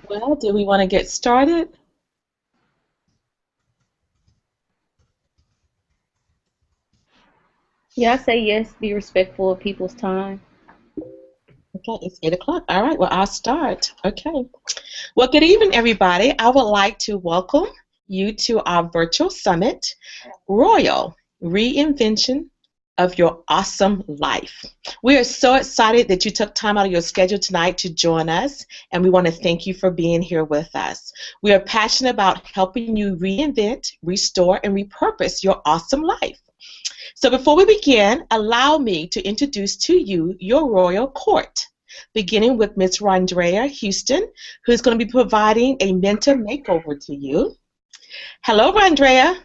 Well, do we want to get started? Yeah, I say yes, be respectful of people's time. Okay, it's 8 o'clock. All right, well, I'll start. Okay. Well, good evening, everybody. I would like to welcome you to our virtual summit, Royal Reinvention of Your Awesome Life. We are so excited that you took time out of your schedule tonight to join us, and we want to thank you for being here with us. We are passionate about helping you reinvent, restore, and repurpose your awesome life. So before we begin, allow me to introduce to you your royal court, beginning with Miss Rondrea Houston, who's going to be providing a mentor makeover to you. Hello, Rondrea.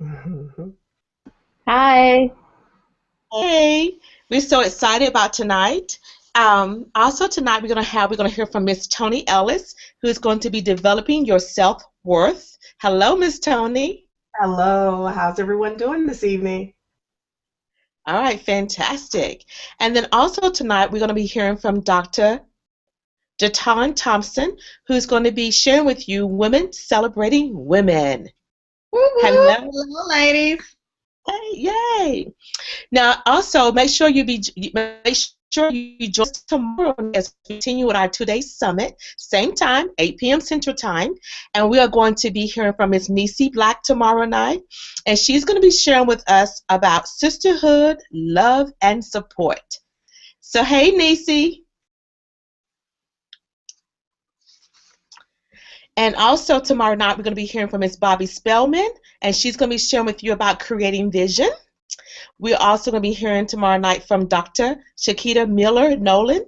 Mhm. Hi. Hey, we're so excited about tonight. Also tonight we're gonna hear from Miss Tony Ellis, who's going to be developing your self worth. Hello, Miss Tony. Hello, how's everyone doing this evening? All right, fantastic. And then also tonight we're going to be hearing from Dr. Jatan Thompson, who's going to be sharing with you Women Celebrating Women. Woo-hoo. Hello. Hello, ladies. Hey, yay. Now, also make sure you join us tomorrow as we continue with our 2 day summit, same time, 8 p.m. Central Time, and we are going to be hearing from Miss Nisi Black tomorrow night, and she's going to be sharing with us about sisterhood, love, and support. So, hey, Nisi. And also tomorrow night, we're going to be hearing from Miss Bobby Spellman, and she's going to be sharing with you about creating vision. We're also going to be hearing tomorrow night from Dr. Shakita Miller Nolan,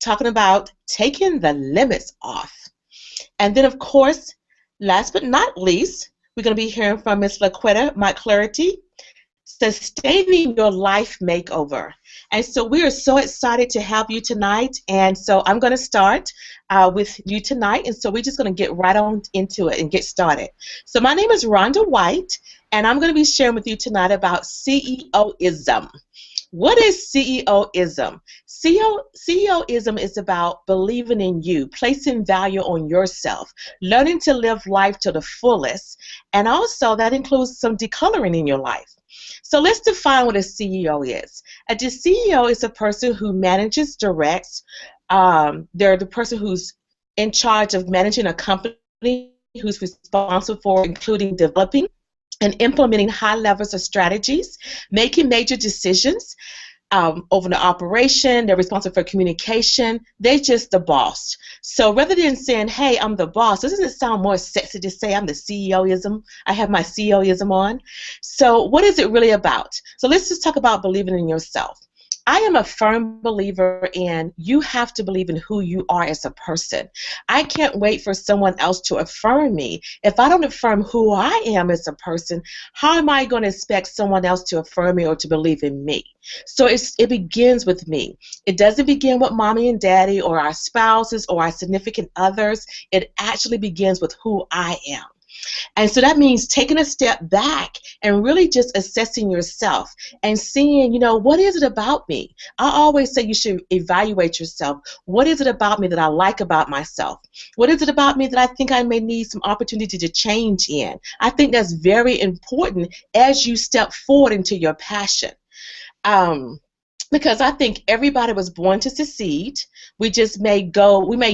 talking about taking the limits off. And then, of course, last but not least, we're going to be hearing from Miss Laquetta McClarity, sustaining your life makeover. And so we are so excited to have you tonight. And so I'm going to start with you tonight. And so we're just going to get right on into it and get started. So my name is Rhonda White, and I'm going to be sharing with you tonight about CEOism. What is CEOism? CEOism is about believing in you, placing value on yourself, learning to live life to the fullest, and also that includes some decoloring in your life. So let's define what a CEO is. A CEO is a person who manages, directs. They're the person who's in charge of managing a company, who's responsible for including developing and implementing high levels of strategies, making major decisions, over the operation. They're responsible for communication. They're just the boss. So rather than saying, hey, I'm the boss, doesn't it sound more sexy to say I'm the CEOism? I have my CEOism on. So what is it really about? So let's just talk about believing in yourself. I am a firm believer in you have to believe in who you are as a person. I can't wait for someone else to affirm me. If I don't affirm who I am as a person, how am I going to expect someone else to affirm me or to believe in me? So it begins with me. It doesn't begin with mommy and daddy or our spouses or our significant others. It actually begins with who I am. And so that means taking a step back and really just assessing yourself and seeing, what is it about me? I always say you should evaluate yourself. What is it about me that I like about myself? What is it about me that I think I may need some opportunity to change in? I think that's very important as you step forward into your passion. Um, because I think everybody was born to succeed. We may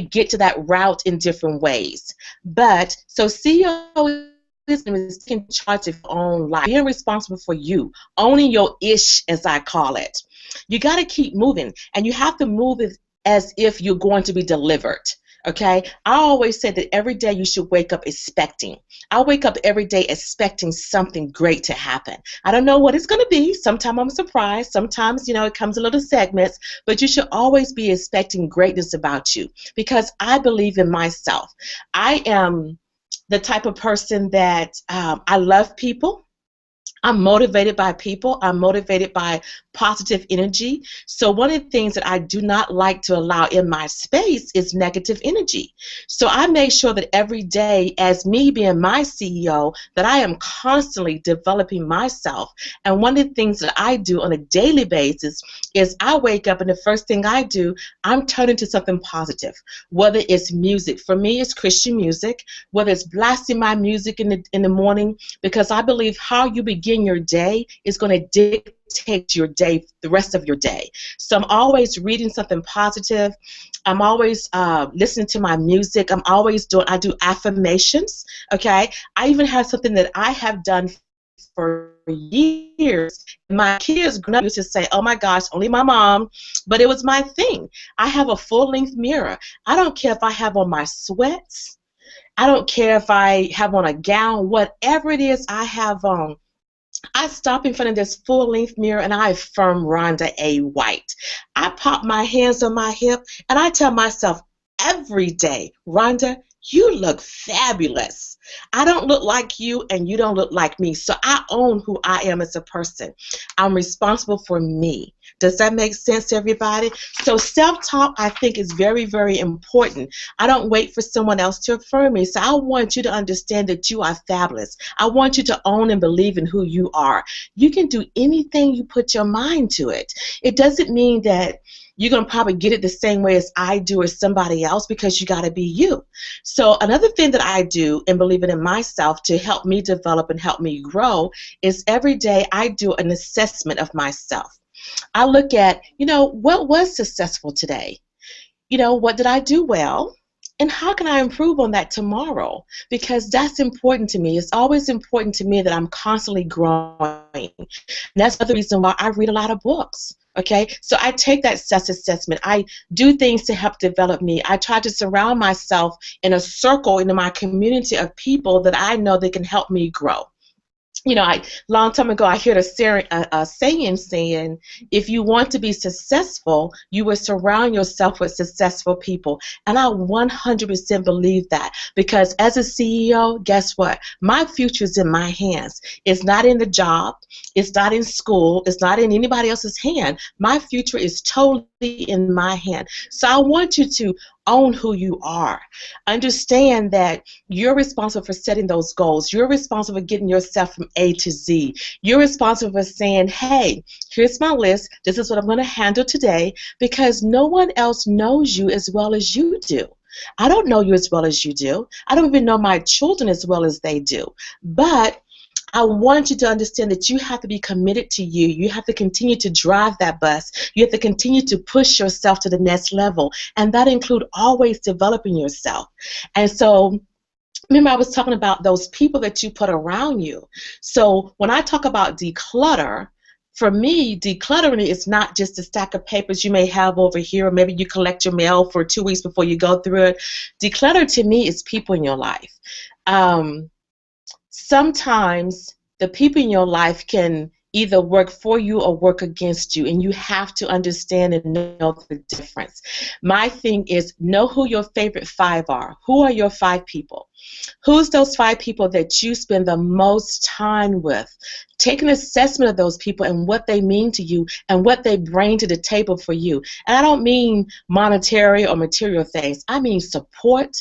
get to that route in different ways. But so CEO is taking charge of your own life, being responsible for you, owning your ish, as I call it. You got to keep moving, and you have to move it as if you're going to be delivered. Okay, I always say that every day you should wake up expecting. I wake up every day expecting something great to happen. I don't know what it's going to be. Sometimes I'm surprised. Sometimes, it comes in little segments, but you should always be expecting greatness about you because I believe in myself. I am the type of person that I love people. I'm motivated by people. I'm motivated by positive energy. So one of the things that I do not like to allow in my space is negative energy. So I make sure that every day, as me being my CEO, that I am constantly developing myself. And one of the things that I do on a daily basis is I wake up and the first thing I do, I'm turning to something positive. Whether it's music, for me it's Christian music, whether it's blasting my music in the morning, because I believe how you begin your day is going to dictate your day, the rest of your day. So I'm always reading something positive. I'm always listening to my music. I do affirmations, okay? I even have something that I have done for years. My kids growing up used to say, oh my gosh, only my mom, but it was my thing. I have a full-length mirror. I don't care if I have on my sweats. I don't care if I have on a gown, whatever it is I have on. I stop in front of this full-length mirror and I affirm Rhonda A. White. I pop my hands on my hip and I tell myself every day, Rhonda, you look fabulous. I don't look like you and you don't look like me. So I own who I am as a person. I'm responsible for me. Does that make sense to everybody? So self-talk, I think, is very, very important. I don't wait for someone else to affirm me. So I want you to understand that you are fabulous. I want you to own and believe in who you are. You can do anything you put your mind to it. It doesn't mean that you're going to probably get it the same way as I do or somebody else, because you got to be you. So another thing that I do and believe in myself to help me develop and help me grow is every day I do an assessment of myself. I look at, what was successful today? What did I do well? And how can I improve on that tomorrow? Because that's important to me. It's always important to me that I'm constantly growing. And that's another reason why I read a lot of books. Okay, so I take that self-assessment. I do things to help develop me. I try to surround myself in a circle in my community of people that I know that can help me grow. Long time ago, I heard a saying, if you want to be successful, you will surround yourself with successful people. And I 100% believe that, because as a CEO, guess what? My future is in my hands. It's not in the job. It's not in school. It's not in anybody else's hand. My future is totally in my hand. So I want you to own who you are. Understand that you're responsible for setting those goals. You're responsible for getting yourself from A to Z. You're responsible for saying, hey, here's my list. This is what I'm going to handle today, because no one else knows you as well as you do. I don't know you as well as you do. I don't even know my children as well as they do. But I want you to understand that you have to be committed to you. You have to continue to drive that bus. You have to continue to push yourself to the next level. And that includes always developing yourself. And so, remember I was talking about those people that you put around you. So when I talk about declutter, for me, decluttering is not just a stack of papers you may have over here, or maybe you collect your mail for 2 weeks before you go through it. Declutter to me is people in your life. Sometimes the people in your life can either work for you or work against you, and you have to understand and know the difference. My thing is, know who your favorite 5 are. Who are your 5 people? Who's those 5 people that you spend the most time with? Take an assessment of those people and what they mean to you and what they bring to the table for you. And I don't mean monetary or material things. I mean support.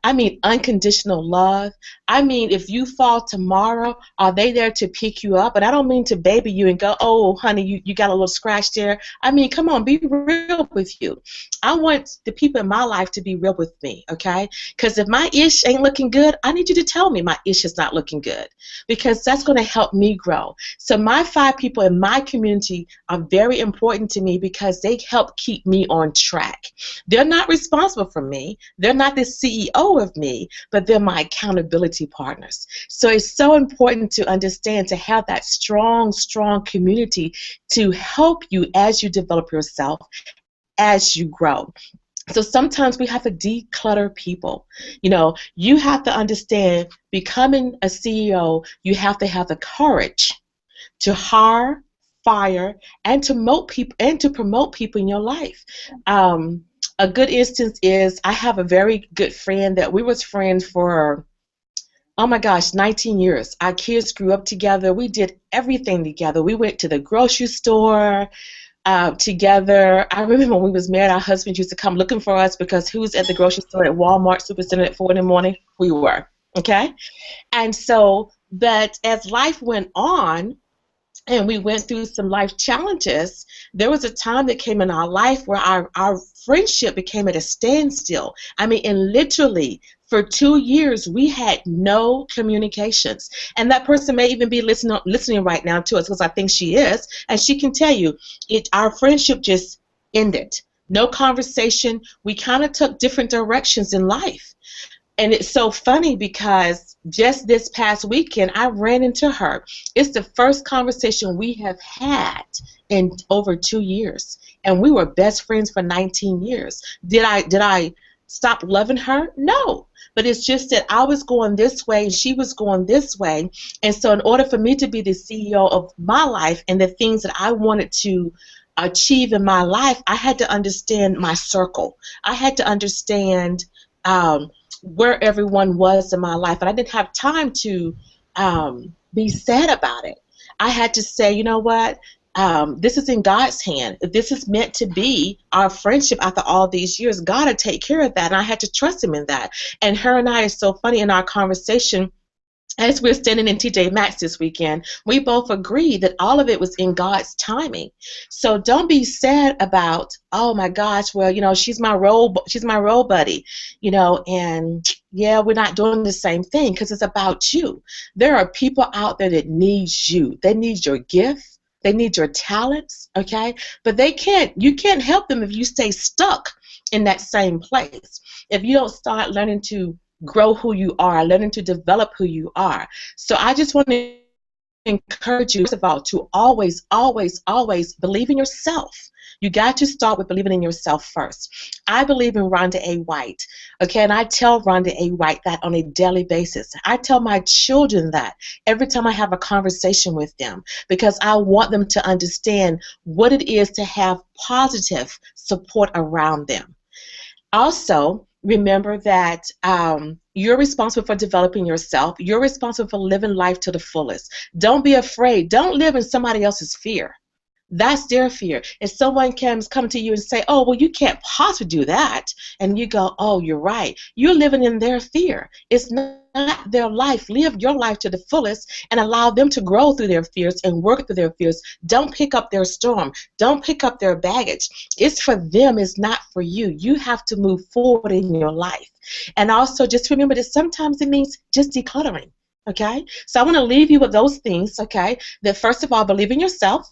I mean unconditional love. I mean, if you fall tomorrow, are they there to pick you up? And I don't mean to baby you and go, oh, honey, you got a little scratch there. I mean, come on, be real with you. I want the people in my life to be real with me, okay? Because if my ish ain't looking good, I need you to tell me my ish is not looking good, because that's going to help me grow. So my 5 people in my community are very important to me because they help keep me on track. They're not responsible for me. They're not the CEO of me, but they're my accountability partners. So it's so important to understand, to have that strong community to help you as you develop yourself, as you grow. So sometimes we have to declutter people. You have to understand, becoming a CEO, you have to have the courage to hire, fire, and to promote people in your life. A good instance is, I have a very good friend that we was friends for Oh my gosh, 19 years. Our kids grew up together. We did everything together. We went to the grocery store together. I remember when we was married, our husband used to come looking for us because who was at the grocery store at Walmart Supercenter at 4 in the morning? We were. Okay? And so, but as life went on, and we went through some life challenges, there was a time that came in our life where our friendship became at a standstill. I mean, and literally for 2 years we had no communications. And that person may even be listening right now to us, because I think she is, and she can tell you our friendship just ended. No conversation. We kind of took different directions in life. And it's so funny because just this past weekend, I ran into her. It's the first conversation we have had in over 2 years. And we were best friends for 19 years. Did I stop loving her? No. But it's just that I was going this way and she was going this way. And so in order for me to be the CEO of my life and the things that I wanted to achieve in my life, I had to understand my circle. I had to understand where everyone was in my life, and I didn't have time to be sad about it. I had to say, you know what, this is in God's hand. If this is meant to be our friendship after all these years, God will take care of that, and I had to trust him in that. And her and I, is so funny in our conversation, as we're standing in TJ Maxx this weekend, we both agreed that all of it was in God's timing. So don't be sad about, oh my gosh, well, she's my role buddy, and yeah, we're not doing the same thing, because it's about you. There are people out there that need you. They need your gift. They need your talents, okay? But you can't help them if you stay stuck in that same place. If you don't start learning to grow who you are, learning to develop who you are. So I just want to encourage you, first of all, to always, always, always believe in yourself. You got to start with believing in yourself first. I believe in Rhonda A. White, okay, and I tell Rhonda A. White that on a daily basis. I tell my children that every time I have a conversation with them, because I want them to understand what it is to have positive support around them. Also, remember that you're responsible for developing yourself. You're responsible for living life to the fullest. Don't be afraid. Don't live in somebody else's fear. That's their fear. If someone come to you and say, oh, well, you can't possibly do that, and you go, oh, you're right. You're living in their fear. It's not their life. Live your life to the fullest and allow them to grow through their fears and work through their fears. Don't pick up their storm. Don't pick up their baggage. It's for them. It's not for you. You have to move forward in your life. And also just remember that sometimes it means just decluttering, okay? So I want to leave you with those things, okay? That first of all, believe in yourself.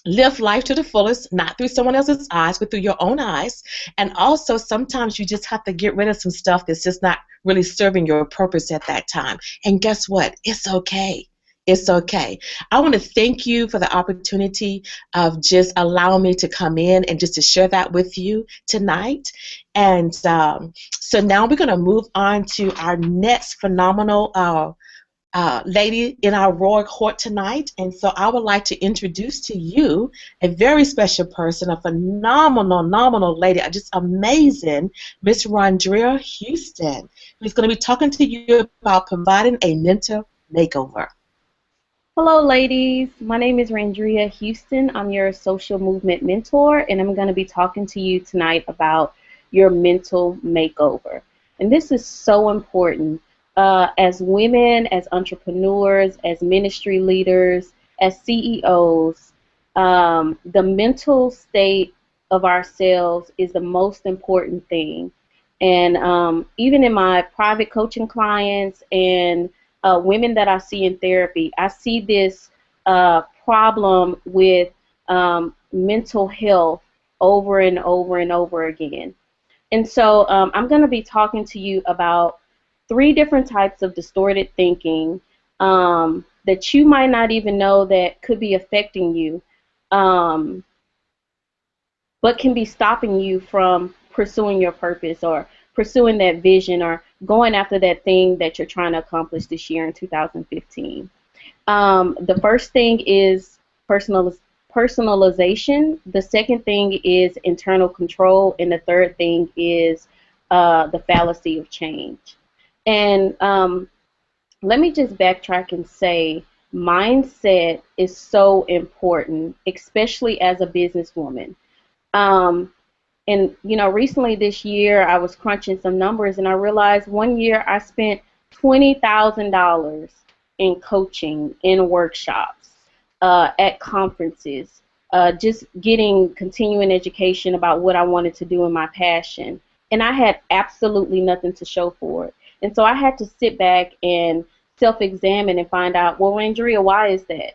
Live life to the fullest, not through someone else's eyes, but through your own eyes. And also, sometimes you just have to get rid of some stuff that's just not really serving your purpose at that time. And guess what? It's okay. It's okay. I want to thank you for the opportunity of just allowing me to come in and just to share that with you tonight. And so now we're going to move on to our next phenomenal lady in our royal court tonight. And so I would like to introduce to you a very special person, a phenomenal lady, just amazing, Miss Rondrea Houston, who's going to be talking to you about providing a mental makeover. Hello, ladies. My name is Rondrea Houston. I'm your social movement mentor, and I'm going to be talking to you tonight about your mental makeover. And this is so important. As women, as entrepreneurs, as ministry leaders, as CEOs, the mental state of ourselves is the most important thing. And even in my private coaching clients and women that I see in therapy, I see this problem with mental health over and over and over again. And so I'm going to be talking to you about 3 different types of distorted thinking that you might not even know that could be affecting you, but can be stopping you from pursuing your purpose or pursuing that vision or going after that thing that you're trying to accomplish this year in 2015. The first thing is personalization. The second thing is internal control. And the third thing is the fallacy of change. And let me just backtrack and say mindset is so important, especially as a businesswoman. Um, and recently this year I was crunching some numbers and I realized one year I spent $20,000 in coaching, in workshops, at conferences, just getting continuing education about what I wanted to do in my passion. And I had absolutely nothing to show for it. And so I had to sit back and self-examine and find out, well, Randria, why is that?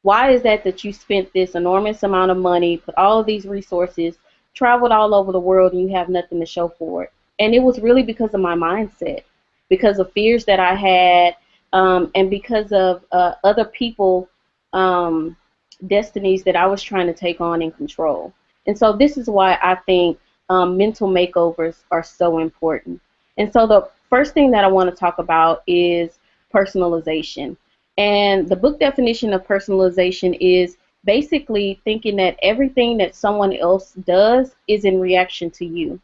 Why is that you spent this enormous amount of money, put all of these resources, traveled all over the world, and you have nothing to show for it? And it was really because of my mindset, because of fears that I had, and because of other people destinies that I was trying to take on and control. And so this is why I think mental makeovers are so important. And so the first thing that I want to talk about is personalization. And the book definition of personalization is basically thinking that everything that someone else does is in reaction to you.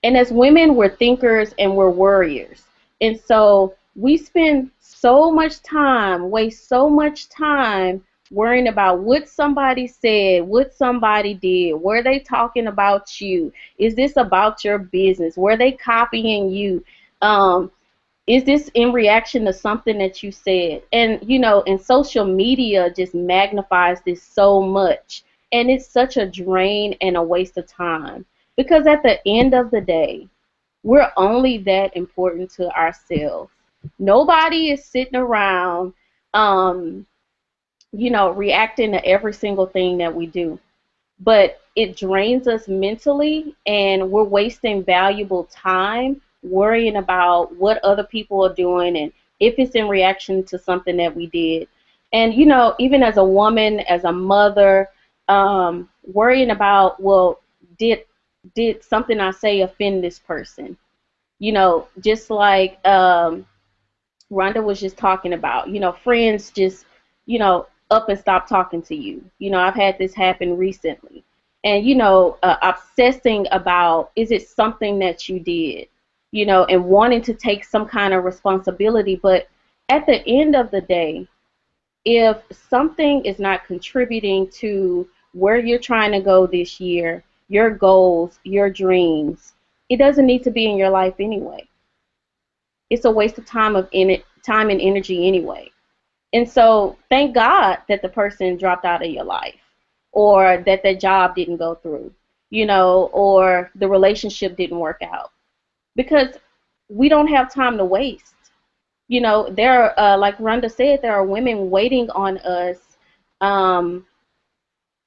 And as women, we're thinkers and we're worriers. And so we spend so much time, waste so much time worrying about what somebody said, what somebody did, were they talking about you? Is this about your business? Were they copying you? Is this in reaction to something that you said? And, and social media just magnifies this so much. And it's such a drain and a waste of time. Because at the end of the day, we're only that important to ourselves. Nobody is sitting around, reacting to every single thing that we do. But it drains us mentally, and we're wasting valuable time worrying about what other people are doing and if it's in reaction to something that we did. And, even as a woman, as a mother, worrying about, well, did something I say offend this person? Just like Rhonda was just talking about, friends just, up and stop talking to you. I've had this happen recently. And, obsessing about, is it something that you did? And wanting to take some kind of responsibility. But at the end of the day, if something is not contributing to where you're trying to go this year, your goals, your dreams, it doesn't need to be in your life anyway. It's a waste of time time and energy anyway. And so thank God that the person dropped out of your life, or that their job didn't go through, or the relationship didn't work out, because we don't have time to waste. There are, like Rhonda said, there are women waiting on us to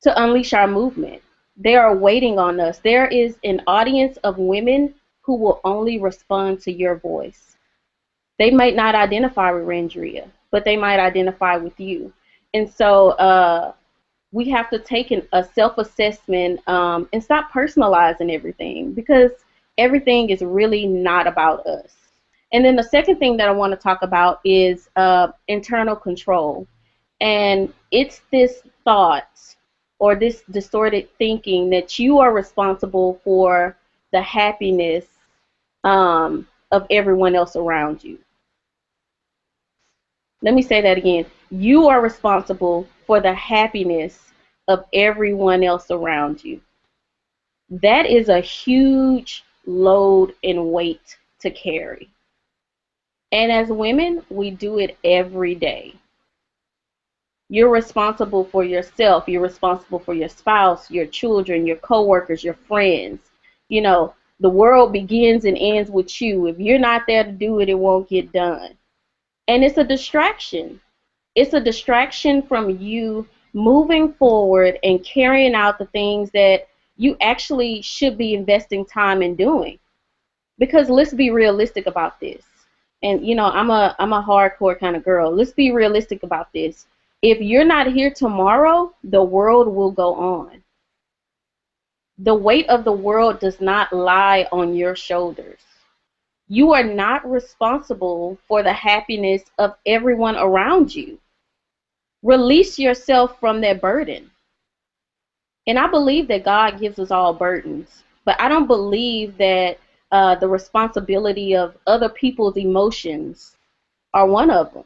unleash our movement. They are waiting on us. There is an audience of women who will only respond to your voice. They might not identify with Randria, but they might identify with you. And so we have to take a self-assessment and stop personalizing everything, because everything is really not about us. And then the second thing that I want to talk about is internal control. And it's this thought or this distorted thinking that you are responsible for the happiness of everyone else around you. Let me say that again. You are responsible for the happiness of everyone else around you. That is a huge load and weight to carry. And as women, we do it every day. You're responsible for yourself. You're responsible for your spouse, your children, your coworkers, your friends. The world begins and ends with you. If you're not there to do it, it won't get done. And it's a distraction. It's a distraction from you moving forward and carrying out the things that you actually should be investing time in doing. Because let's be realistic about this. And I'm a hardcore kind of girl. Let's be realistic about this. If you're not here tomorrow, the world will go on. The weight of the world does not lie on your shoulders. You are not responsible for the happiness of everyone around you. Release yourself from that burden. And I believe that God gives us all burdens, but I don't believe that the responsibility of other people's emotions are one of them.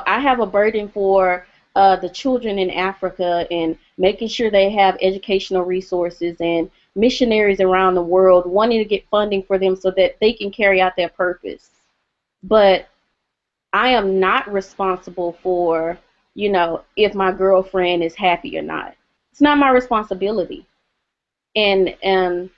I have a burden for the children in Africa and making sure they have educational resources and missionaries around the world wanting to get funding for them so that they can carry out their purpose. But I am not responsible for, if my girlfriend is happy or not. It's not my responsibility. And I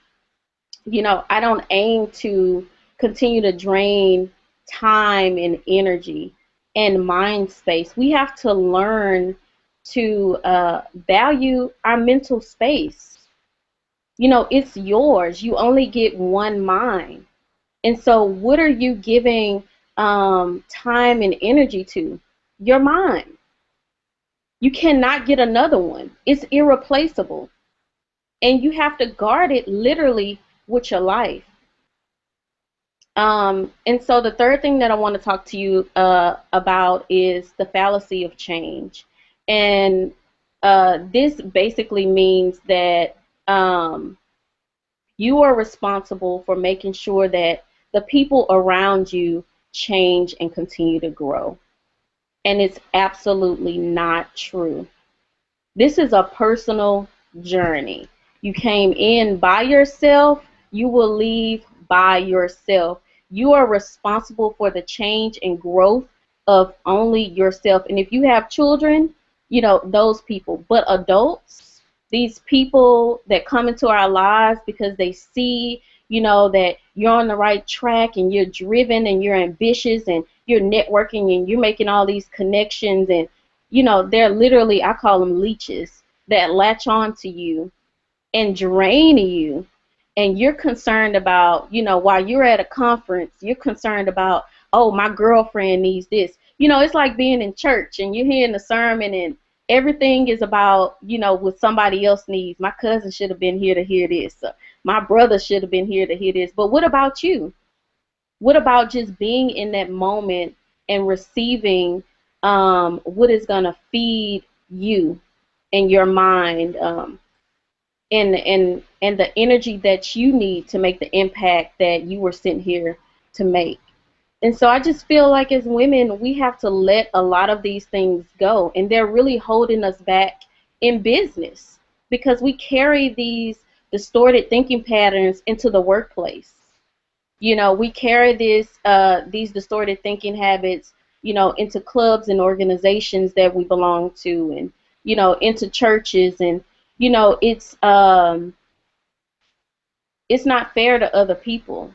don't aim to continue to drain time and energy and mind space. We have to learn to value our mental space. It's yours. You only get one mind. And so what are you giving time and energy to? Your mind. You cannot get another one. It's irreplaceable. And you have to guard it literally with your life. And so the third thing that I want to talk to you about is the fallacy of change. And this basically means that you are responsible for making sure that the people around you change and continue to grow. And it's absolutely not true. This is a personal journey. You came in by yourself, you will leave by yourself. You are responsible for the change and growth of only yourself. And if you have children, those people. But adults, these people that come into our lives because they see, that you're on the right track and you're driven and you're ambitious and you're networking and you're making all these connections and, they're literally, I call them leeches that latch on to you and drain you. And you're concerned about, while you're at a conference, you're concerned about, oh, my girlfriend needs this. It's like being in church and you're hearing the sermon and everything is about, what somebody else needs. My cousin should have been here to hear this. My brother should have been here to hear this. But what about you? What about just being in that moment and receiving what is going to feed you and your mind and the energy that you need to make the impact that you were sent here to make? And so I just feel like as women, we have to let a lot of these things go. And they're really holding us back in business because we carry these distorted thinking patterns into the workplace. We carry these distorted thinking habits, into clubs and organizations that we belong to and, into churches. And, it's not fair to other people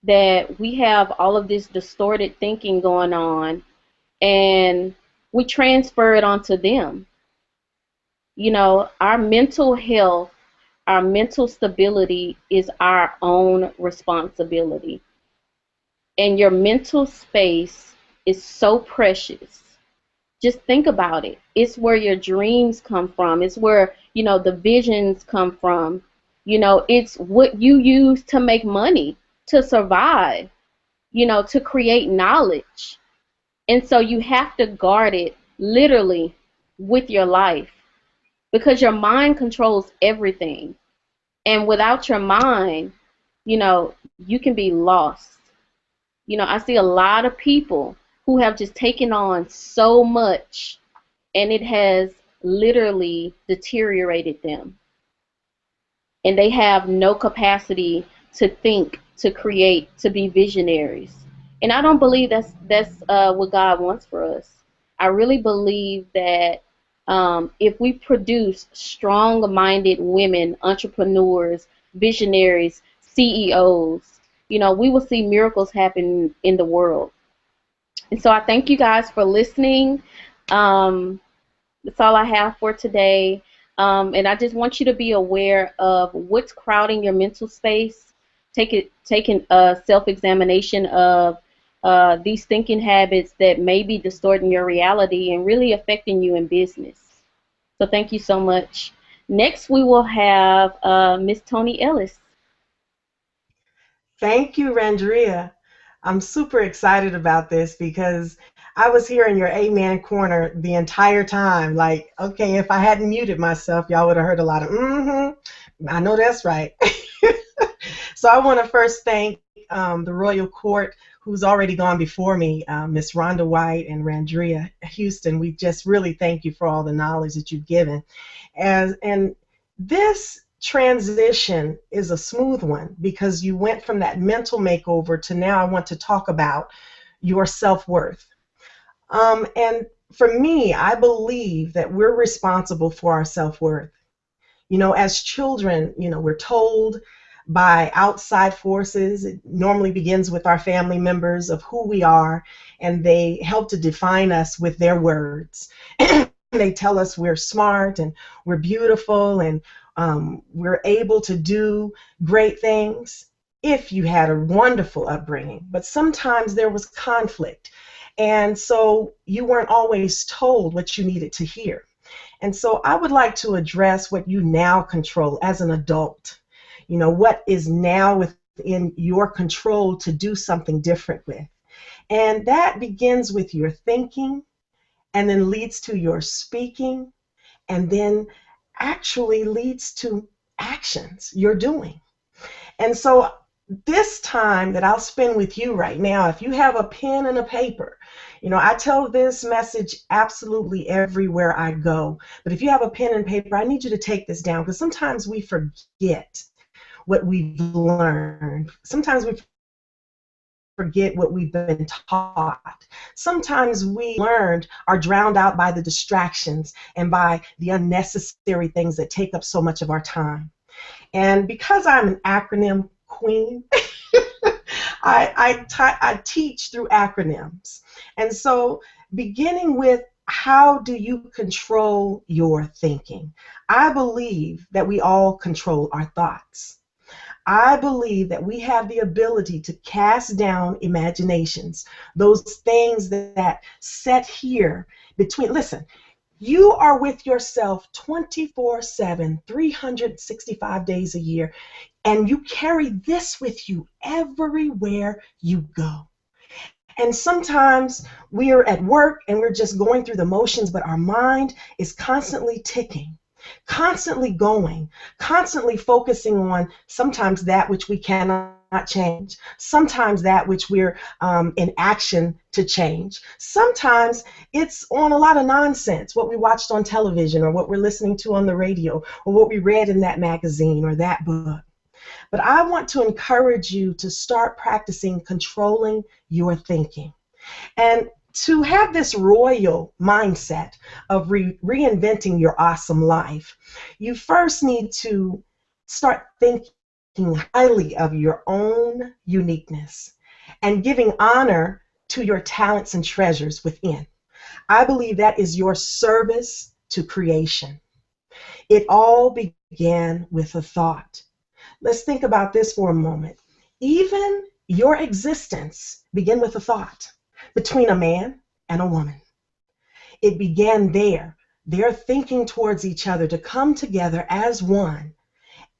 that we have all of this distorted thinking going on and we transfer it onto them. Our mental health, our mental stability is our own responsibility. And your mental space is so precious. Just think about it. It's where your dreams come from. It's where, the visions come from. It's what you use to make money, to survive, to create knowledge. And so you have to guard it literally with your life because your mind controls everything. And without your mind, you can be lost. I see a lot of people who have just taken on so much and it has literally deteriorated them. And they have no capacity to think, to create, to be visionaries. And I don't believe that's what God wants for us. I really believe that if we produce strong-minded women, entrepreneurs, visionaries, CEOs, we will see miracles happen in the world. And so I thank you guys for listening. That's all I have for today. And I just want you to be aware of what's crowding your mental space. Taking a self-examination of these thinking habits that may be distorting your reality and really affecting you in business. So thank you so much. Next, we will have Miss Tony Ellis. Thank you, Randria. I'm super excited about this because I was here in your Amen corner the entire time. Like, okay, if I hadn't muted myself, y'all would have heard a lot of I know that's right. So I want to first thank the Royal Court who's already gone before me, Miss Rhonda White and Randria Houston, we just really thank you for all the knowledge that you've given. And this transition is a smooth one because you went from that mental makeover to now I want to talk about your self-worth. And for me, I believe that we're responsible for our self-worth. You know, as children, you know, we're told by outside forces, it normally begins with our family members, of who we are, and they help to define us with their words. They tell us we're smart and we're beautiful and we're able to do great things if you had a wonderful upbringing. But sometimes there was conflict, and so you weren't always told what you needed to hear. And so I would like to address what you now control as an adult. You know, what is now within your control to do something different with. And that begins with your thinking, and then leads to your speaking, and then actually leads to actions you're doing. And so this time that I'll spend with you right now, if you have a pen and a paper, you know, I tell this message absolutely everywhere I go, but if you have a pen and paper, I need you to take this down, because sometimes we forget what we've learned. Sometimes we forget what we've been taught. Sometimes we learned are drowned out by the distractions and by the unnecessary things that take up so much of our time. And because I'm an acronym queen, I teach through acronyms. And so beginning with, how do you control your thinking? I believe that we all control our thoughts. I believe that we have the ability to cast down imaginations, those things that set here between, listen, you are with yourself 24/7, 365 days a year, and you carry this with you everywhere you go. And sometimes we are at work and we're just going through the motions, but our mind is constantly ticking, constantly going, constantly focusing on sometimes that which we cannot change, sometimes that which we're in action to change. Sometimes it's on a lot of nonsense, what we watched on television or what we're listening to on the radio or what we read in that magazine or that book. But I want to encourage you to start practicing controlling your thinking. And to have this royal mindset of reinventing your awesome life, you first need to start thinking highly of your own uniqueness and giving honor to your talents and treasures within. I believe that is your service to creation. It all began with a thought. Let's think about this for a moment. Even your existence began with a thought between a man and a woman. It began there. They're thinking towards each other to come together as one.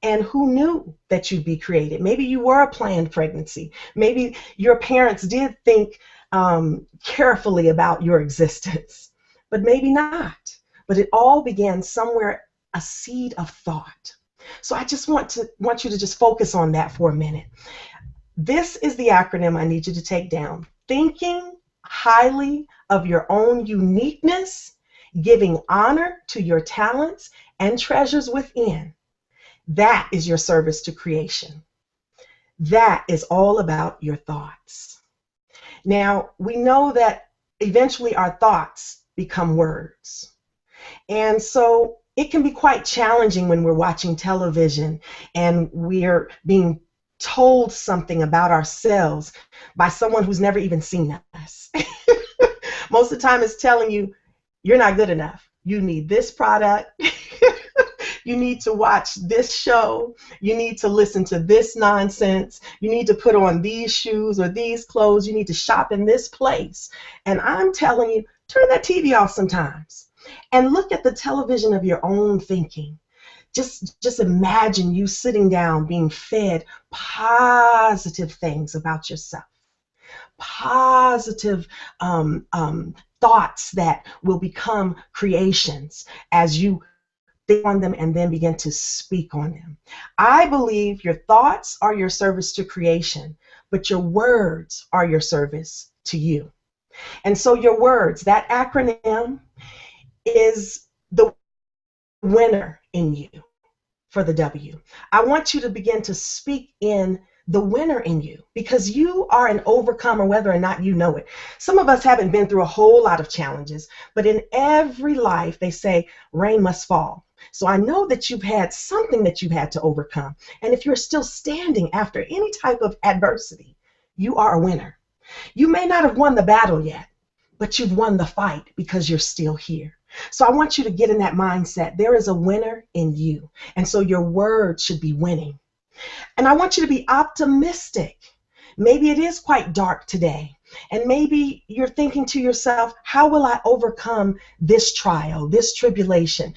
And who knew that you'd be created? Maybe you were a planned pregnancy. Maybe your parents did think carefully about your existence, but maybe not. But it all began somewhere, a seed of thought. So I just want you to just focus on that for a minute. This is the acronym I need you to take down. Thinking highly of your own uniqueness, giving honor to your talents and treasures within. That is your service to creation. That is all about your thoughts. Now, we know that eventually our thoughts become words. And so it can be quite challenging when we're watching television and we're being told something about ourselves by someone who's never even seen us. Most of the time it's telling you, you're not good enough. You need this product. You need to watch this show. You need to listen to this nonsense. You need to put on these shoes or these clothes. You need to shop in this place. And I'm telling you, turn that TV off sometimes and look at the television of your own thinking. Just imagine you sitting down being fed positive things about yourself, positive thoughts that will become creations as you think on them and then begin to speak on them. I believe your thoughts are your service to creation, but your words are your service to you. And so your words, that acronym is the winner in you for the W. I want you to begin to speak in the winner in you, because you are an overcomer whether or not you know it. Some of us haven't been through a whole lot of challenges, but in every life they say rain must fall. So I know that you've had something that you've had to overcome. And if you're still standing after any type of adversity, you are a winner. You may not have won the battle yet, but you've won the fight because you're still here. So I want you to get in that mindset. There is a winner in you. And so your words should be winning. And I want you to be optimistic. Maybe it is quite dark today. And maybe you're thinking to yourself, how will I overcome this trial, this tribulation?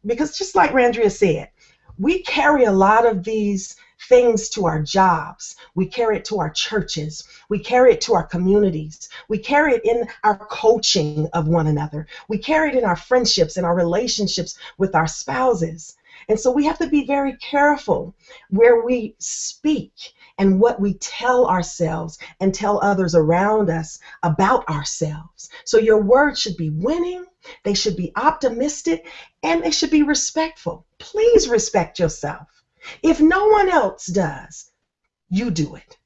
Because just like Randria said, we carry a lot of these things to our jobs. We carry it to our churches. We carry it to our communities. We carry it in our coaching of one another. We carry it in our friendships and our relationships with our spouses. And so we have to be very careful where we speak and what we tell ourselves and tell others around us about ourselves. So your words should be winning, they should be optimistic, and they should be respectful. Please respect yourself. If no one else does, you do it.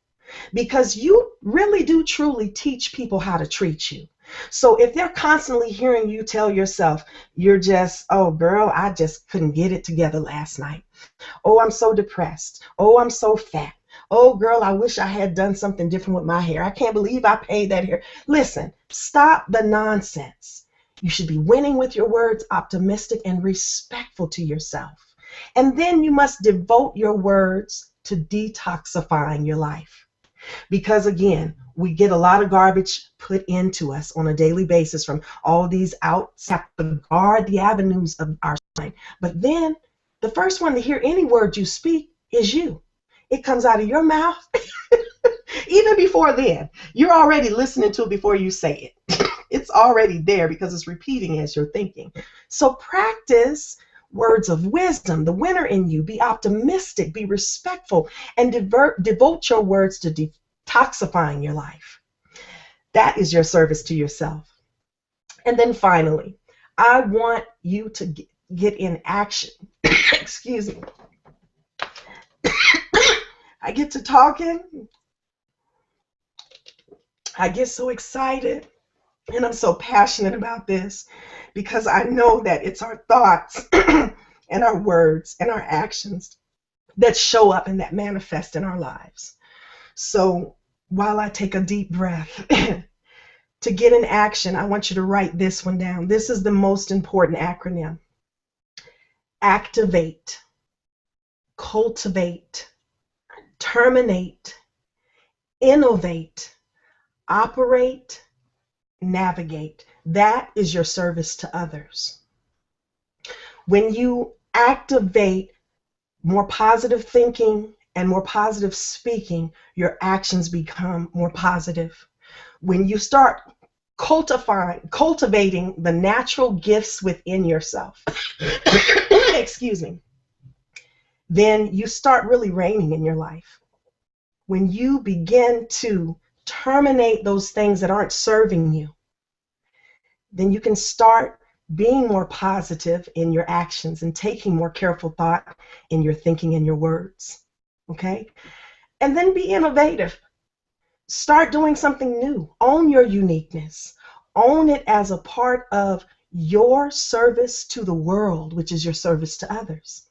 Because you really do truly teach people how to treat you. So if they're constantly hearing you tell yourself, you're just, oh girl, I just couldn't get it together last night. Oh, I'm so depressed. Oh, I'm so fat. Oh girl, I wish I had done something different with my hair. I can't believe I paid that hair. Listen, stop the nonsense. You should be winning with your words, optimistic and respectful to yourself. And then you must devote your words to detoxifying your life. Because again, we get a lot of garbage put into us on a daily basis from all these outside to guard the avenues of our mind. But then the first one to hear any word you speak is you. It comes out of your mouth. Even before then, you're already listening to it before you say it. It's already there because it's repeating as you're thinking. So practice words of wisdom, the winner in you. Be optimistic, be respectful, and devote your words to detoxifying your life. That is your service to yourself. And then finally, I want you to get in action. Excuse me. I get to talking. I get so excited. And I'm so passionate about this because I know that it's our thoughts and our words and our actions that show up and that manifest in our lives. So while I take a deep breath, to get in action, I want you to write this one down. This is the most important acronym. Activate, cultivate, terminate, innovate, operate, navigate. That is your service to others. When you activate more positive thinking and more positive speaking, your actions become more positive. When you start cultivating the natural gifts within yourself, excuse me, then you start really reigning in your life. When you begin to terminate those things that aren't serving you, then you can start being more positive in your actions and taking more careful thought in your thinking and your words. Okay? And then be innovative. Start doing something new. Own your uniqueness. Own it as a part of your service to the world, which is your service to others.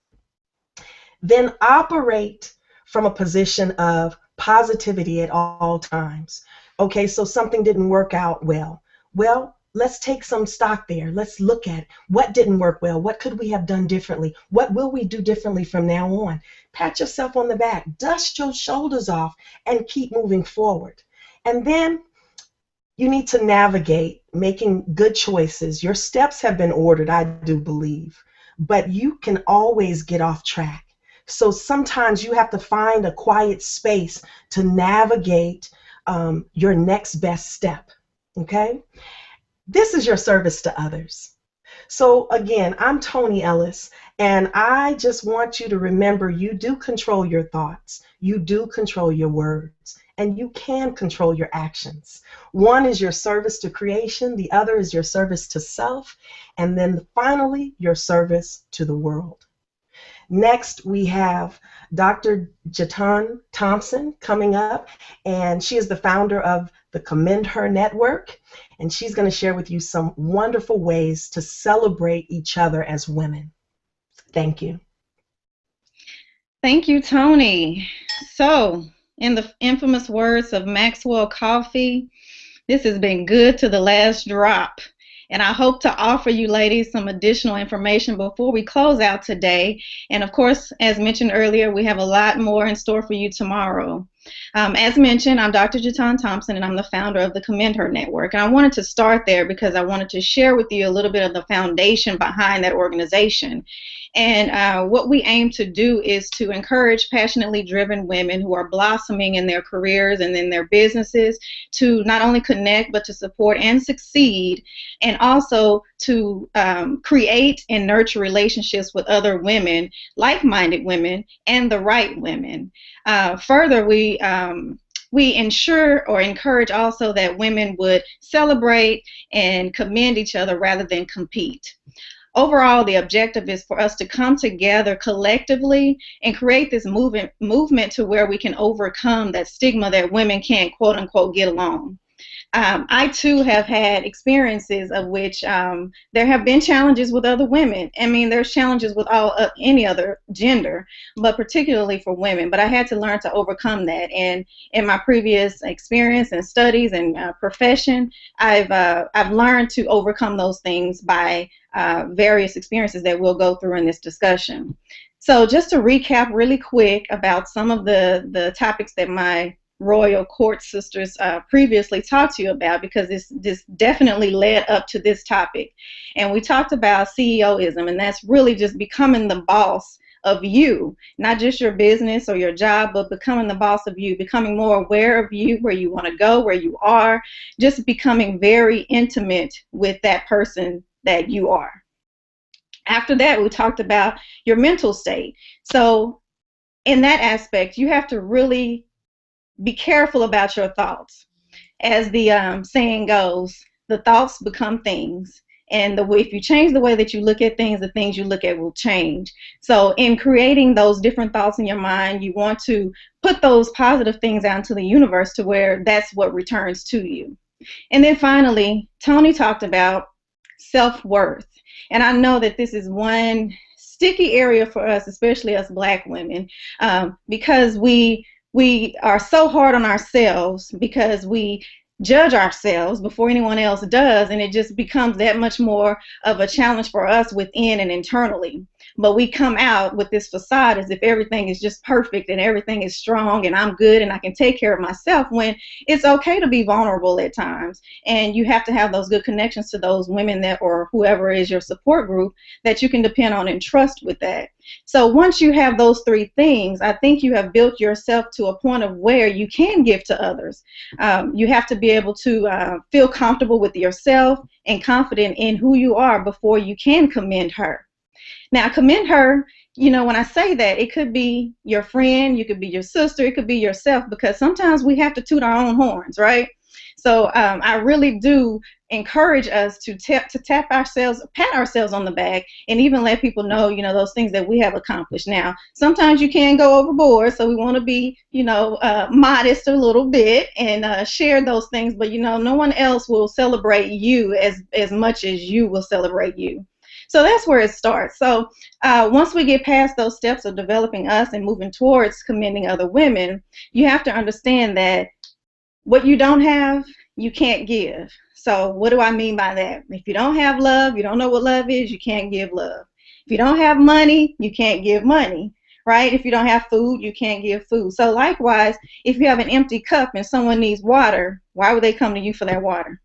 Then operate from a position of positivity at all times. Okay, so something didn't work out well. Well, let's take some stock there. Let's look at what didn't work well. What could we have done differently? What will we do differently from now on? Pat yourself on the back. Dust your shoulders off and keep moving forward. And then you need to navigate making good choices. Your steps have been ordered, I do believe, but you can always get off track. So sometimes you have to find a quiet space to navigate your next best step. Okay? This is your service to others. So again, I'm Tony Ellis, and I just want you to remember you do control your thoughts. You do control your words. and you can control your actions. One is your service to creation, the other is your service to self, and then finally, your service to the world. Next, we have Dr. Jatan Thompson coming up, and she is the founder of the Commend Her Network, and she's going to share with you some wonderful ways to celebrate each other as women. Thank you. Thank you, Tony. So, in the infamous words of Maxwell Coffee, this has been good to the last drop. And I hope to offer you ladies some additional information before we close out today. And of course, as mentioned earlier, we have a lot more in store for you tomorrow. As mentioned, I'm Dr. Jatan Thompson, and I'm the founder of the Commend Her Network. And I wanted to start there because I wanted to share with you a little bit of the foundation behind that organization. And what we aim to do is to encourage passionately driven women who are blossoming in their careers and in their businesses to not only connect, but to support and succeed, and also to create and nurture relationships with other women, like-minded women, and the right women. Further, we ensure or encourage also that women would celebrate and commend each other rather than compete. Overall, the objective is for us to come together collectively and create this movement to where we can overcome that stigma that women can't, quote unquote, get along. I too have had experiences of which there have been challenges with other women. I mean, there's challenges with any other gender, but particularly for women. But I had to learn to overcome that. And in my previous experience and studies and profession, I've learned to overcome those things by various experiences that we'll go through in this discussion. So just to recap really quick about some of the topics that my Royal Court sisters previously talked to you about, because this definitely led up to this topic. And we talked about CEOism, and that's really just becoming the boss of you, not just your business or your job, but becoming the boss of you, becoming more aware of you, where you want to go, where you are, just becoming very intimate with that person that you are. After that, we talked about your mental state. So in that aspect, you have to really be careful about your thoughts. As the saying goes, the thoughts become things. And if you change the way that you look at things, the things you look at will change. So in creating those different thoughts in your mind, you want to put those positive things out into the universe to where that's what returns to you. And then finally, Tony talked about self-worth. And I know that this is one sticky area for us, especially us Black women, because we are so hard on ourselves, because we judge ourselves before anyone else does, and it just becomes that much more of a challenge for us within and internally. But we come out with this facade as if everything is just perfect and everything is strong and I'm good and I can take care of myself, when it's okay to be vulnerable at times. And you have to have those good connections to those women that, or whoever is your support group, that you can depend on and trust with that. So once you have those three things, I think you have built yourself to a point of where you can give to others. You have to be able to feel comfortable with yourself and confident in who you are before you can commend her. Now, commend her, you know, when I say that, it could be your friend, you could be your sister, it could be yourself, because sometimes we have to toot our own horns, right? So I really do encourage us to tap ourselves, pat ourselves on the back, and even let people know, you know, those things that we have accomplished. Now, sometimes you can go overboard, so we want to be, you know, modest a little bit and share those things, but, you know, no one else will celebrate you as much as you will celebrate you. So that's where it starts. So once we get past those steps of developing us and moving towards commending other women, you have to understand that what you don't have, you can't give. So what do I mean by that? If you don't have love, you don't know what love is, you can't give love. If you don't have money, you can't give money, right? If you don't have food, you can't give food. So likewise, if you have an empty cup and someone needs water, why would they come to you for that water?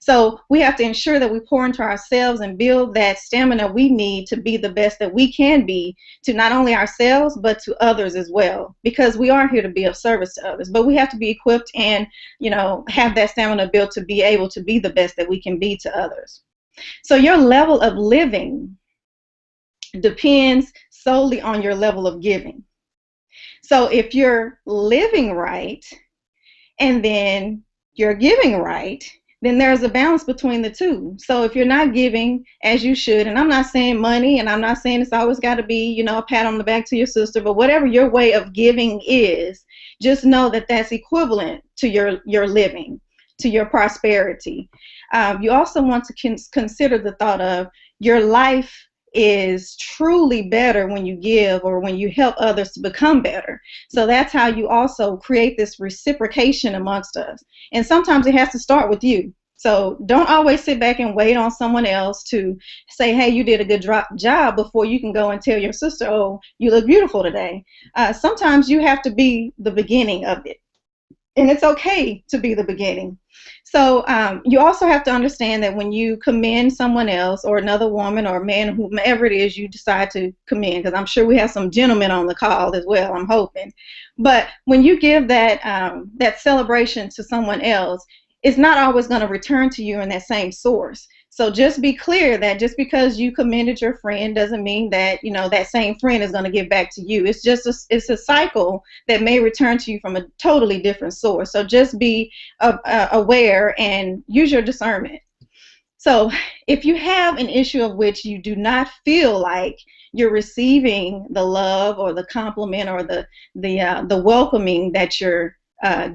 So we have to ensure that we pour into ourselves and build that stamina we need to be the best that we can be to not only ourselves, but to others as well, because we are here to be of service to others. But we have to be equipped and, you know, have that stamina built to be able to be the best that we can be to others. So your level of living depends solely on your level of giving. So if you're living right, and then you're giving right, then there's a balance between the two. So if you're not giving as you should, and I'm not saying money, and I'm not saying it's always got to be, you know, a pat on the back to your sister, but whatever your way of giving is, just know that that's equivalent to your living, to your prosperity. You also want to consider the thought of your life is truly better when you give or when you help others to become better. So that's how you also create this reciprocation amongst us. And sometimes it has to start with you. So don't always sit back and wait on someone else to say, hey, you did a good job before you can go and tell your sister, oh, you look beautiful today. Sometimes you have to be the beginning of it. And it's okay to be the beginning. So you also have to understand that when you commend someone else or another woman or man, whomever it is you decide to commend, because I'm sure we have some gentlemen on the call as well, I'm hoping. But when you give that, that celebration to someone else, it's not always going to return to you in that same source. So just be clear that just because you commended your friend doesn't mean that, you know, that same friend is going to give back to you. It's just it's a cycle that may return to you from a totally different source. So just be aware and use your discernment. So if you have an issue of which you do not feel like you're receiving the love or the compliment or the welcoming that you're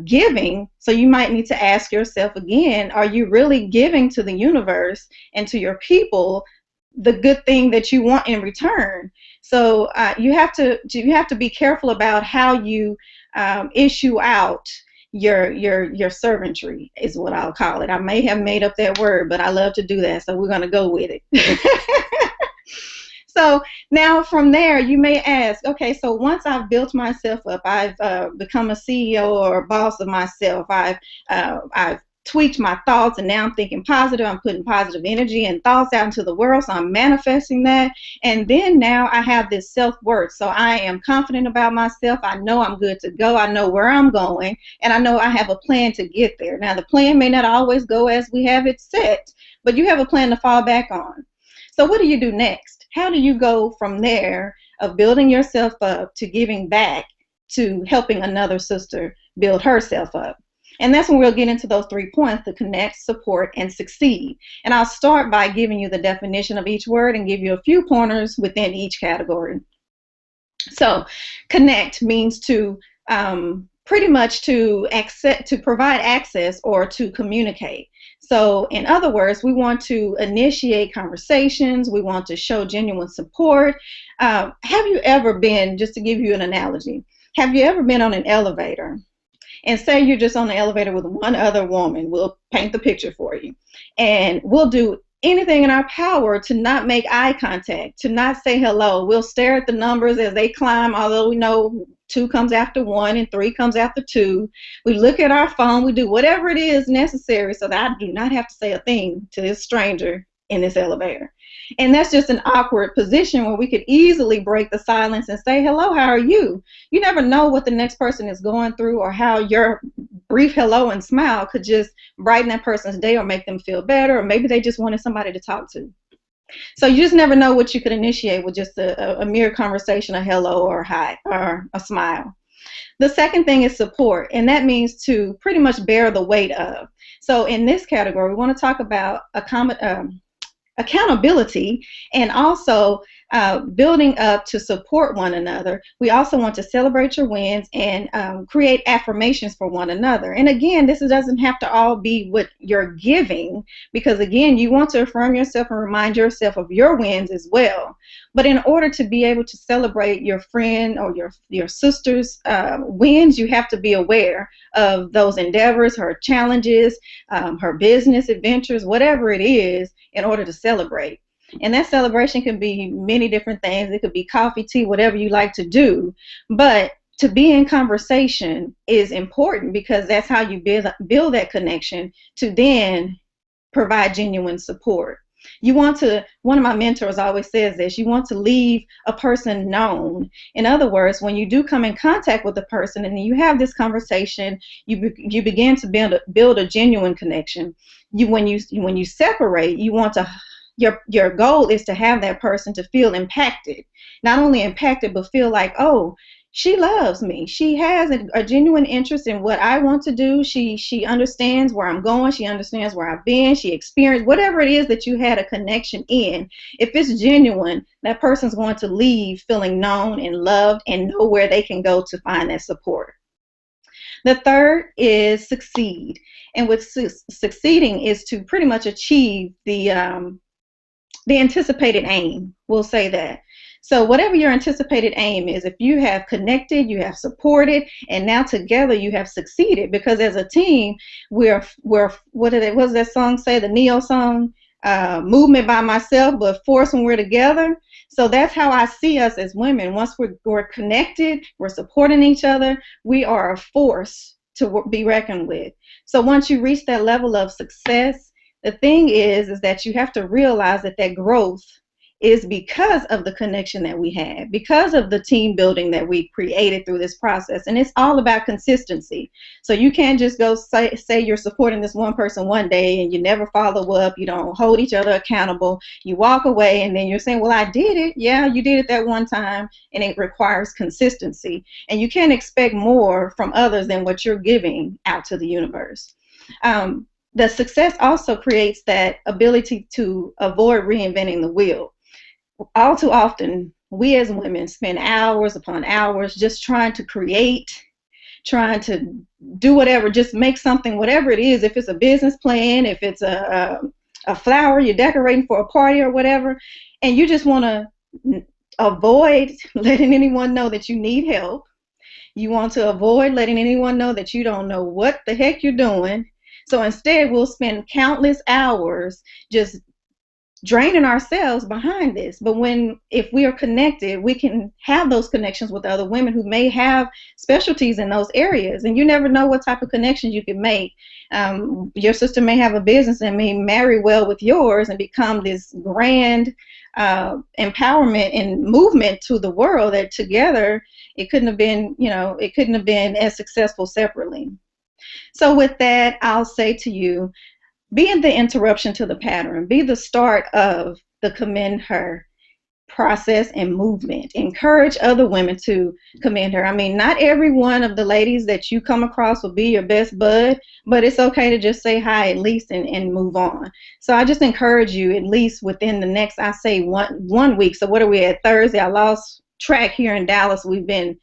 giving, so you might need to ask yourself again, are you really giving to the universe and to your people the good thing that you want in return? So you have to be careful about how you issue out your servantry, is what I'll call it. I may have made up that word, but I love to do that, so we're going to go with it. So now from there, you may ask, okay, so once I've built myself up, I've become a CEO or a boss of myself, I've tweaked my thoughts, and now I'm thinking positive, I'm putting positive energy and thoughts out into the world, so I'm manifesting that, and then now I have this self-worth, so I am confident about myself, I know I'm good to go, I know where I'm going, and I know I have a plan to get there. Now the plan may not always go as we have it set, but you have a plan to fall back on. So what do you do next? How do you go from there of building yourself up to giving back to helping another sister build herself up? And that's when we'll get into those 3 points: to connect, support, and succeed. And I'll start by giving you the definition of each word and give you a few pointers within each category. So connect means to pretty much to provide access or to communicate. So in other words, we want to initiate conversations. We want to show genuine support. Have you ever been, just to give you an analogy, have you ever been on an elevator and say you're just on the elevator with one other woman? We'll paint the picture for you. And we'll do anything in our power to not make eye contact, to not say hello. We'll stare at the numbers as they climb, although we know 2 comes after 1 and 3 comes after 2. We look at our phone. We do whatever it is necessary so that I do not have to say a thing to this stranger in this elevator. And that's just an awkward position where we could easily break the silence and say, hello, how are you? You never know what the next person is going through, or how your brief hello and smile could just brighten that person's day or make them feel better, or maybe they just wanted somebody to talk to. So you just never know what you could initiate with just a mere conversation, a hello or a hi or a smile. The second thing is support, and that means to pretty much bear the weight of. So in this category, we want to talk about accountability, and also building up to support one another. We also want to celebrate your wins and create affirmations for one another. And again, this doesn't have to all be what you're giving, because again, you want to affirm yourself and remind yourself of your wins as well. But in order to be able to celebrate your friend or your sister's wins, you have to be aware of those endeavors, her challenges, her business adventures, whatever it is, in order to celebrate. And that celebration can be many different things. It could be coffee, tea, whatever you like to do. But to be in conversation is important, because that's how you build that connection to then provide genuine support. You want to, one of my mentors always says this, you want to leave a person known. In other words, when you do come in contact with a person and you have this conversation, you begin to build a genuine connection. When you separate, you want to, your goal is to have that person to feel impacted. Not only impacted, but feel like, oh, she loves me. She has a genuine interest in what I want to do. She understands where I'm going. She understands where I've been. She experienced whatever it is that you had a connection in. If it's genuine, that person's going to leave feeling known and loved and know where they can go to find that support. The third is succeed. And with succeeding is to pretty much achieve the anticipated aim. We'll say that. So whatever your anticipated aim is, if you have connected, you have supported, and now together you have succeeded, because as a team, we're what does that song say? The Neo song, movement by myself, but force when we're together. So that's how I see us as women. Once we're connected, we're supporting each other, we are a force to be reckoned with. So once you reach that level of success, the thing is that you have to realize that growth is because of the connection that we had, because of the team building that we created through this process. And it's all about consistency. So you can't just go say you're supporting this one person one day and you never follow up, you don't hold each other accountable, you walk away and then you're saying, well, I did it. Yeah, you did it that one time, and it requires consistency. And you can't expect more from others than what you're giving out to the universe. The success also creates that ability to avoid reinventing the wheel. All too often, we as women spend hours upon hours just trying to create, trying to do whatever, just make something, whatever it is. If it's a business plan, if it's a flower you're decorating for a party or whatever, and you just want to avoid letting anyone know that you need help. You want to avoid letting anyone know that you don't know what the heck you're doing. So instead, we'll spend countless hours just draining ourselves behind this. But if we are connected, we can have those connections with other women who may have specialties in those areas, and you never know what type of connections you can make. Your sister may have a business and may marry well with yours and become this grand empowerment and movement to the world that together it couldn't have been as successful separately. So with that, I'll say to you, be the interruption to the pattern. Be the start of the commend her process and movement. Encourage other women to commend her. I mean, not every one of the ladies that you come across will be your best bud, but it's okay to just say hi at least and move on. So I just encourage you, at least within the next, I say one week. So what are we at? Thursday? I lost track here in Dallas. We've been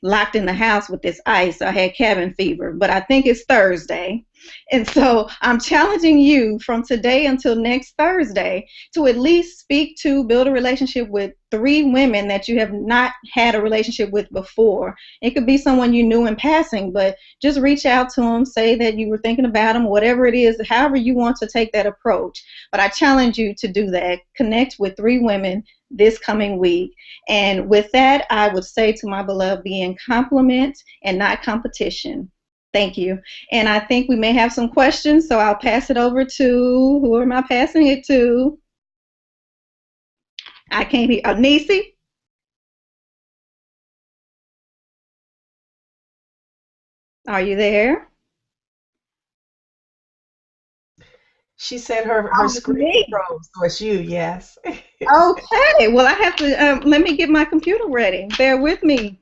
locked in the house with this ice. I had cabin fever, but I think it's Thursday. And so I'm challenging you from today until next Thursday to at least build a relationship with 3 women that you have not had a relationship with before. It could be someone you knew in passing, but just reach out to them, say that you were thinking about them, whatever it is, however you want to take that approach. But I challenge you to do that. Connect with 3 women this coming week. And with that, I would say to my beloved, be in compliment and not competition. Thank you. And I think we may have some questions, so I'll pass it over to, who am I passing it to? I can't hear. Nisi? Are you there? She said her screen froze, so it's you, yes. Okay, well, I have to, let me get my computer ready. Bear with me.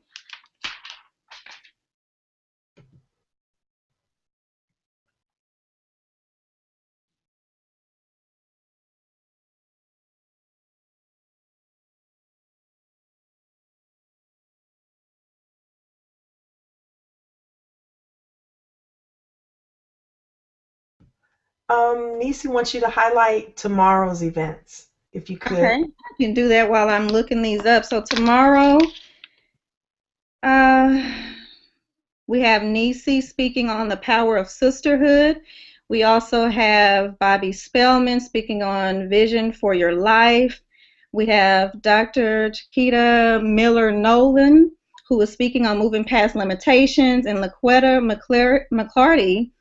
Nisi wants you to highlight tomorrow's events, if you could. Okay, I can do that while I'm looking these up. So tomorrow, we have Nisi speaking on the power of sisterhood. We also have Bobby Spellman speaking on vision for your life. We have Dr. Chiquita Miller-Nolan, who is speaking on moving past limitations, and Laquetta McClarty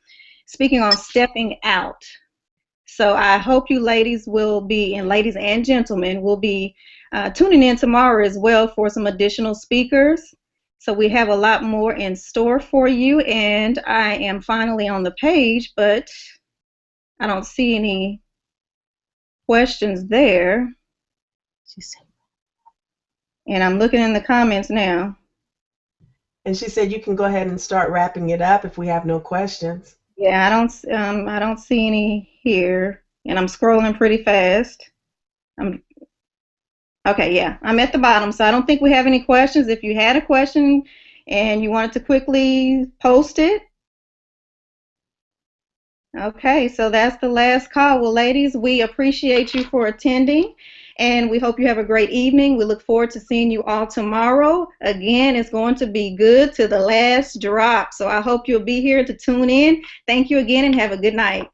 speaking on stepping out. So I hope you ladies will be, and ladies and gentlemen, will be tuning in tomorrow as well for some additional speakers. So we have a lot more in store for you, and I am finally on the page, but I don't see any questions there. And I'm looking in the comments now. And she said you can go ahead and start wrapping it up if we have no questions. Yeah, I don't see any here, and I'm scrolling pretty fast. I'm Okay, yeah, I'm at the bottom, so I don't think we have any questions. If you had a question and you wanted to quickly post it. Okay, so that's the last call. Well, ladies, we appreciate you for attending, and we hope you have a great evening. We look forward to seeing you all tomorrow. Again, it's going to be good to the last drop, so I hope you'll be here to tune in. Thank you again, and have a good night.